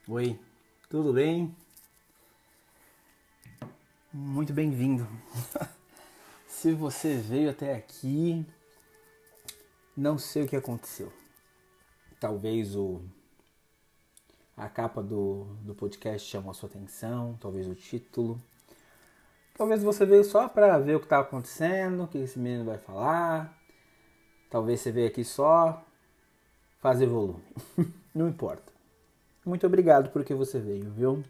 Oi, tudo bem? Muito bem-vindo. Se você veio até aqui, não sei o que aconteceu. Talvez a capa do podcast chamou a sua atenção, talvez o título. Talvez você veio só para ver o que está acontecendo, o que esse menino vai falar. Talvez você veio aqui só fazer volume. Não importa. Muito obrigado por que você veio, viu?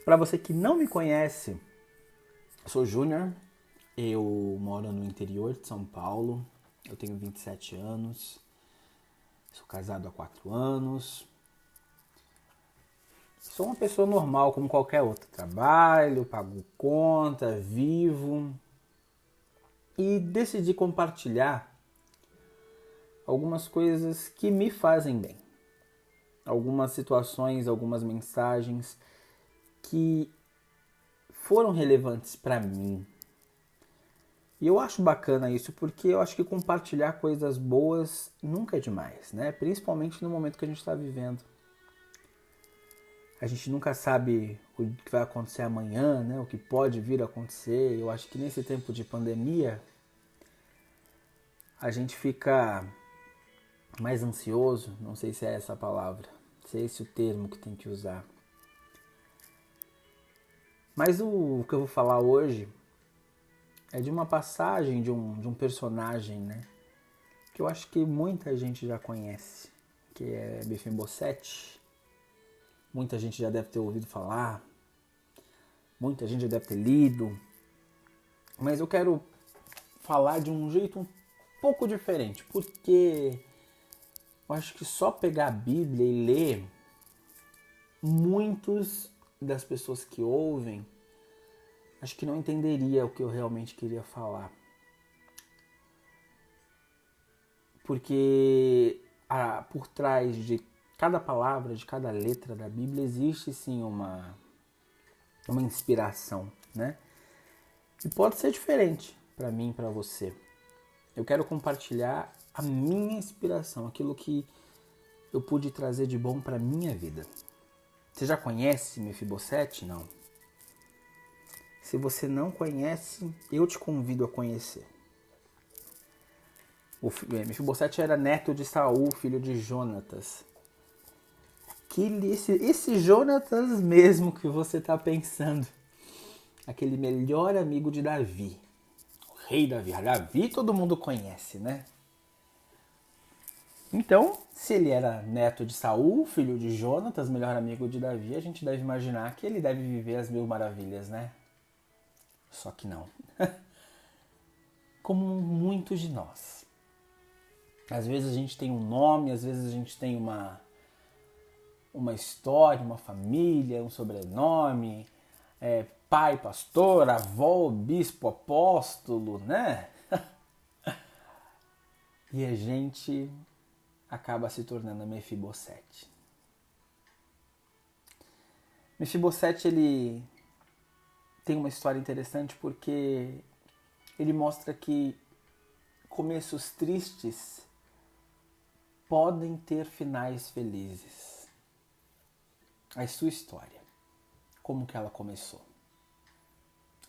Para você que não me conhece, sou Júnior, eu moro no interior de São Paulo, eu tenho 27 anos, sou casado há 4 anos, sou uma pessoa normal como qualquer outra. Trabalho, pago conta, vivo e decidi compartilhar algumas coisas que me fazem bem. Algumas situações, algumas mensagens que foram relevantes para mim. E eu acho bacana isso porque eu acho que compartilhar coisas boas nunca é demais, né? Principalmente no momento que a gente está vivendo. A gente nunca sabe o que vai acontecer amanhã, né? O que pode vir a acontecer. Eu acho que nesse tempo de pandemia a gente fica mais ansioso, não sei se é essa a palavra, se é esse o termo que tem que usar. Mas o que eu vou falar hoje é de uma passagem de um personagem, né? Que eu acho que muita gente já conhece, que é Mefibosete. Muita gente já deve ter ouvido falar, muita gente já deve ter lido, mas eu quero falar de um jeito um pouco diferente, porque eu acho que só pegar a Bíblia e ler, muitos das pessoas que ouvem, acho que não entenderia o que eu realmente queria falar. Porque por trás de cada palavra, de cada letra da Bíblia, existe sim uma inspiração, né? E pode ser diferente para mim e para você. Eu quero compartilhar a minha inspiração, aquilo que eu pude trazer de bom para minha vida. Você já conhece Mefibosete? Não. Se você não conhece, eu te convido a conhecer. Mefibosete era neto de Saul, filho de Jonatas. Esse Jonatas mesmo que você está pensando. Aquele melhor amigo de Davi. O rei Davi. Davi todo mundo conhece, né? Então, se ele era neto de Saul, filho de Jonatas, melhor amigo de Davi, a gente deve imaginar que ele deve viver as 1000 maravilhas, né? Só que não. Como muitos de nós. Às vezes a gente tem um nome, às vezes a gente tem uma história, uma família, um sobrenome, pai, pastor, avô, bispo, apóstolo, né? E a gente acaba se tornando Mefibosete. Mefibosete, ele tem uma história interessante porque ele mostra que começos tristes podem ter finais felizes. A sua história, como que ela começou?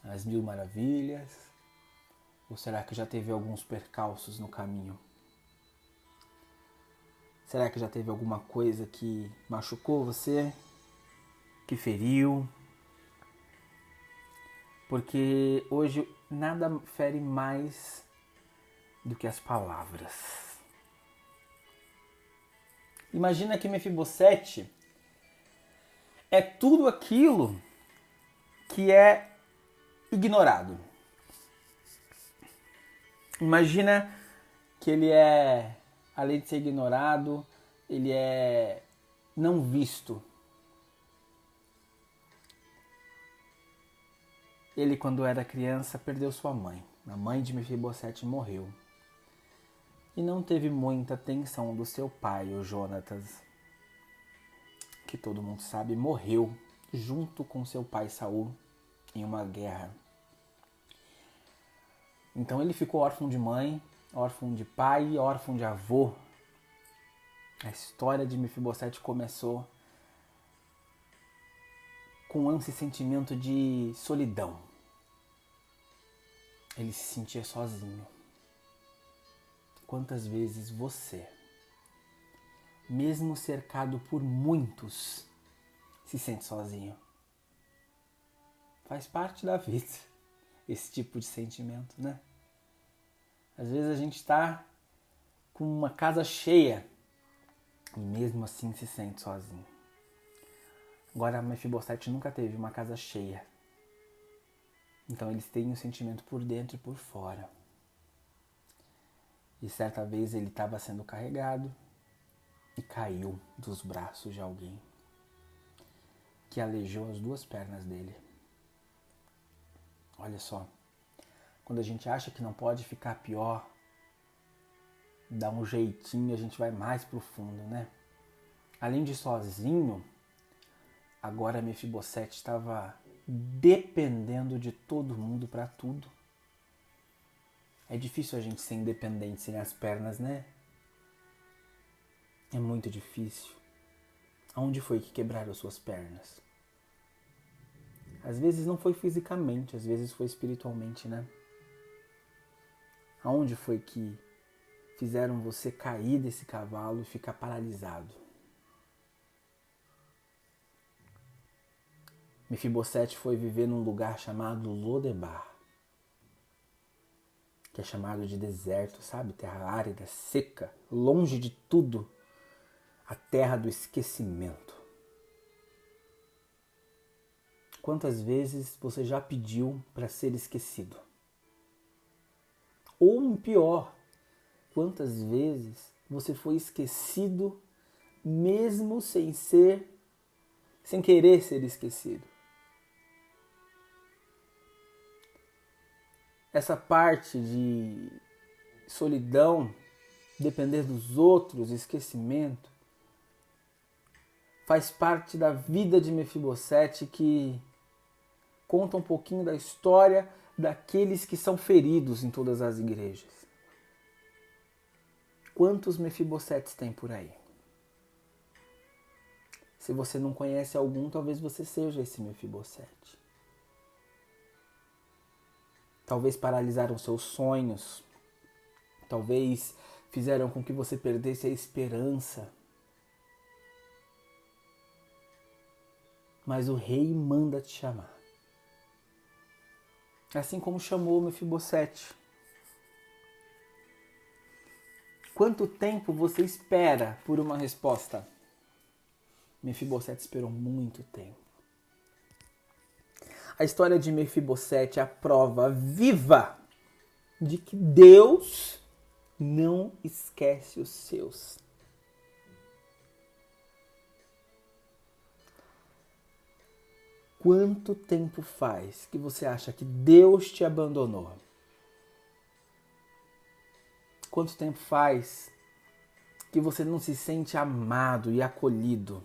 As 1000 maravilhas? Ou será que já teve alguns percalços no caminho? Será que já teve alguma coisa que machucou você? Que feriu? Porque hoje nada fere mais do que as palavras. Imagina que Mefibosete é tudo aquilo que é ignorado. Imagina que ele é, além de ser ignorado, ele é não visto. Ele, quando era criança, perdeu sua mãe. A mãe de Mefibosete morreu. E não teve muita atenção do seu pai, o Jonatas, que todo mundo sabe, morreu junto com seu pai Saul em uma guerra. Então ele ficou órfão de mãe, órfão de pai, órfão de avô. A história de Mefibosete começou com esse sentimento de solidão. Ele se sentia sozinho. Quantas vezes você, mesmo cercado por muitos, se sente sozinho? Faz parte da vida esse tipo de sentimento, né? Às vezes a gente está com uma casa cheia e mesmo assim se sente sozinho. Agora, Mefibosete nunca teve uma casa cheia. Então eles têm um sentimento por dentro e por fora. E certa vez ele estava sendo carregado e caiu dos braços de alguém que aleijou as 2 pernas dele. Olha só, quando a gente acha que não pode ficar pior, dá um jeitinho e a gente vai mais pro fundo, né? Além de sozinho, agora Mefibosete estava dependendo de todo mundo para tudo. É difícil a gente ser independente sem as pernas, né? É muito difícil. Aonde foi que quebraram suas pernas? Às vezes não foi fisicamente, às vezes foi espiritualmente, né? Aonde foi que fizeram você cair desse cavalo e ficar paralisado? Mefibosete foi viver num lugar chamado Lodebar, que é chamado de deserto, sabe? Terra árida, seca, longe de tudo. A terra do esquecimento. Quantas vezes você já pediu para ser esquecido? Ou pior, quantas vezes você foi esquecido mesmo sem querer ser esquecido? Essa parte de solidão, depender dos outros, esquecimento, faz parte da vida de Mefibosete, que conta um pouquinho da história daqueles que são feridos em todas as igrejas. Quantos Mefibosetes tem por aí? Se você não conhece algum, talvez você seja esse Mefibosete. Talvez paralisaram seus sonhos. Talvez fizeram com que você perdesse a esperança. Mas o rei manda te chamar. Assim como chamou Mefibosete. Quanto tempo você espera por uma resposta? Mefibosete esperou muito tempo. A história de Mefibosete é a prova viva de que Deus não esquece os seus. Quanto tempo faz que você acha que Deus te abandonou? Quanto tempo faz que você não se sente amado e acolhido?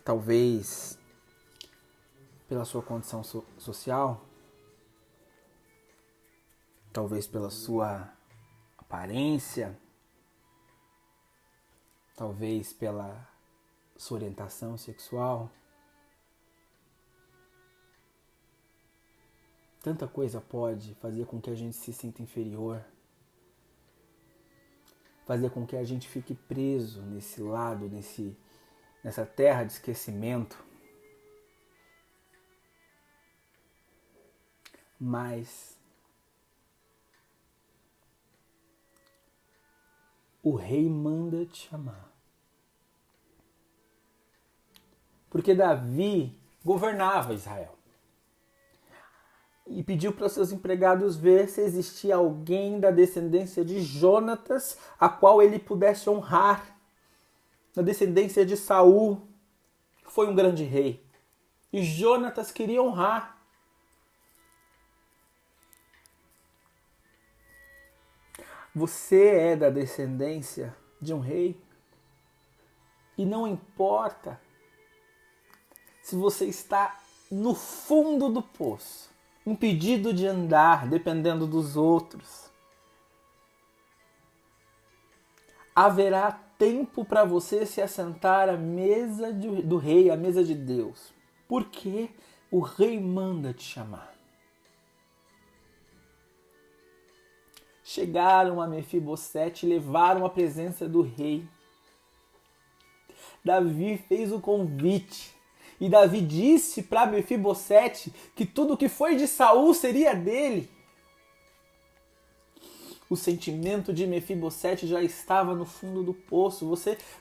Talvez pela sua condição social, talvez pela sua aparência, talvez pela sua orientação sexual. Tanta coisa pode fazer com que a gente se sinta inferior, fazer com que a gente fique preso nesse lado, nessa terra de esquecimento. Mas o rei manda te chamar. Porque Davi governava Israel. E pediu para os seus empregados ver se existia alguém da descendência de Jonatas, a qual ele pudesse honrar. Da descendência de Saul, que foi um grande rei. E Jonatas queria honrar. Você é da descendência de um rei? E não importa se você está no fundo do poço, impedido de andar, dependendo dos outros. Haverá tempo para você se assentar à mesa do rei, à mesa de Deus. Porque o rei manda te chamar. Chegaram a Mefibosete e levaram à presença do rei. Davi fez o convite. E Davi disse para Mefibosete que tudo que foi de Saul seria dele. O sentimento de Mefibosete já estava no fundo do poço.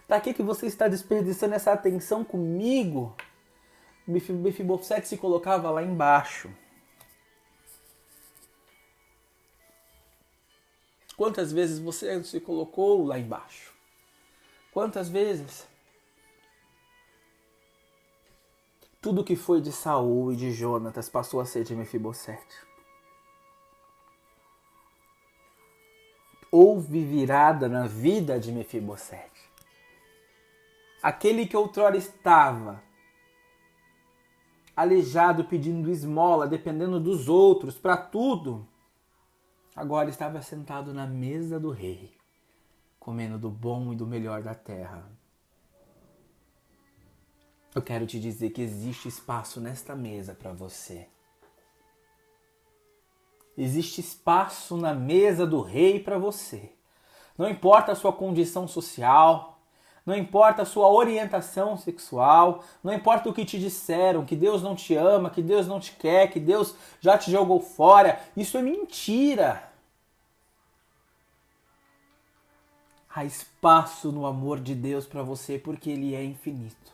Para que você está desperdiçando essa atenção comigo? Mefibosete se colocava lá embaixo. Quantas vezes você se colocou lá embaixo? Quantas vezes? Tudo que foi de Saul e de Jonatas passou a ser de Mefibosete. Houve virada na vida de Mefibosete. Aquele que outrora estava aleijado, pedindo esmola, dependendo dos outros para tudo, agora estava sentado na mesa do rei, comendo do bom e do melhor da terra. Eu quero te dizer que existe espaço nesta mesa para você. Existe espaço na mesa do rei para você. Não importa a sua condição social, não importa a sua orientação sexual, não importa o que te disseram, que Deus não te ama, que Deus não te quer, que Deus já te jogou fora. Isso é mentira. Há espaço no amor de Deus para você porque Ele é infinito.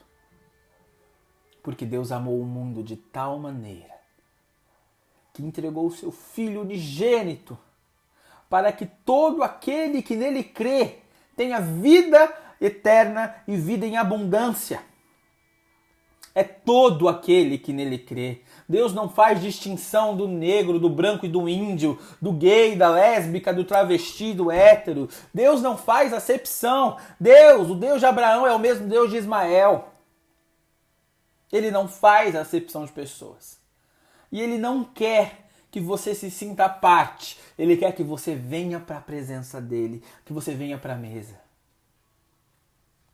Porque Deus amou o mundo de tal maneira que entregou o seu Filho unigênito para que todo aquele que nele crê tenha vida eterna e vida em abundância. É todo aquele que nele crê. Deus não faz distinção do negro, do branco e do índio, do gay, da lésbica, do travesti, do hétero. Deus não faz acepção. Deus, o Deus de Abraão é o mesmo Deus de Ismael. Ele não faz acepção de pessoas. E Ele não quer que você se sinta à parte. Ele quer que você venha para a presença dEle, que você venha para a mesa.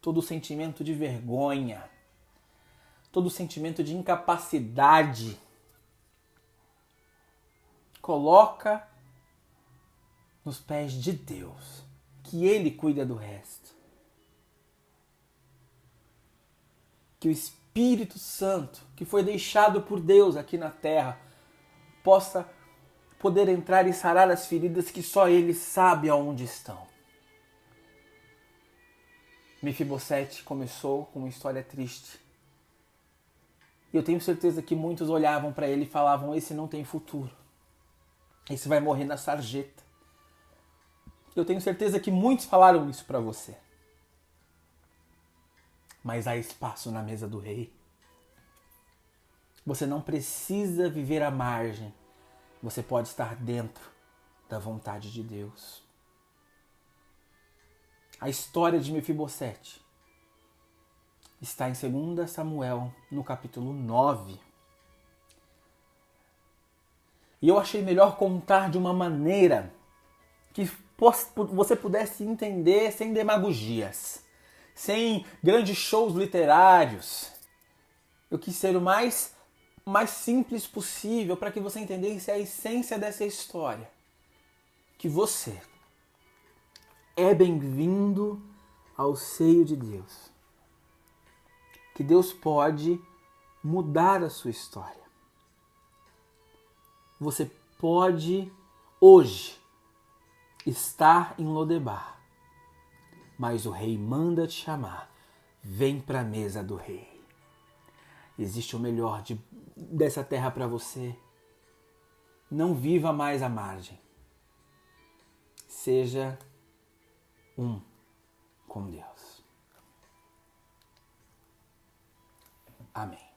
Todo sentimento de vergonha, todo sentimento de incapacidade, coloca nos pés de Deus, que Ele cuida do resto. Que o Espírito Santo, que foi deixado por Deus aqui na terra, possa poder entrar e sarar as feridas que só Ele sabe aonde estão. Mefibosete começou com uma história triste. E eu tenho certeza que muitos olhavam para ele e falavam: esse não tem futuro. Esse vai morrer na sarjeta. Eu tenho certeza que muitos falaram isso para você. Mas há espaço na mesa do rei. Você não precisa viver à margem. Você pode estar dentro da vontade de Deus. A história de Mefibosete está em 2 Samuel, no capítulo 9. E eu achei melhor contar de uma maneira que você pudesse entender sem demagogias, sem grandes shows literários. Eu quis ser o mais simples possível para que você entendesse a essência dessa história. Que você é bem-vindo ao seio de Deus. Que Deus pode mudar a sua história. Você pode hoje estar em Lodebar, mas o rei manda te chamar. Vem para a mesa do rei. Existe o melhor dessa terra para você. Não viva mais à margem. Seja um com Deus. Amém.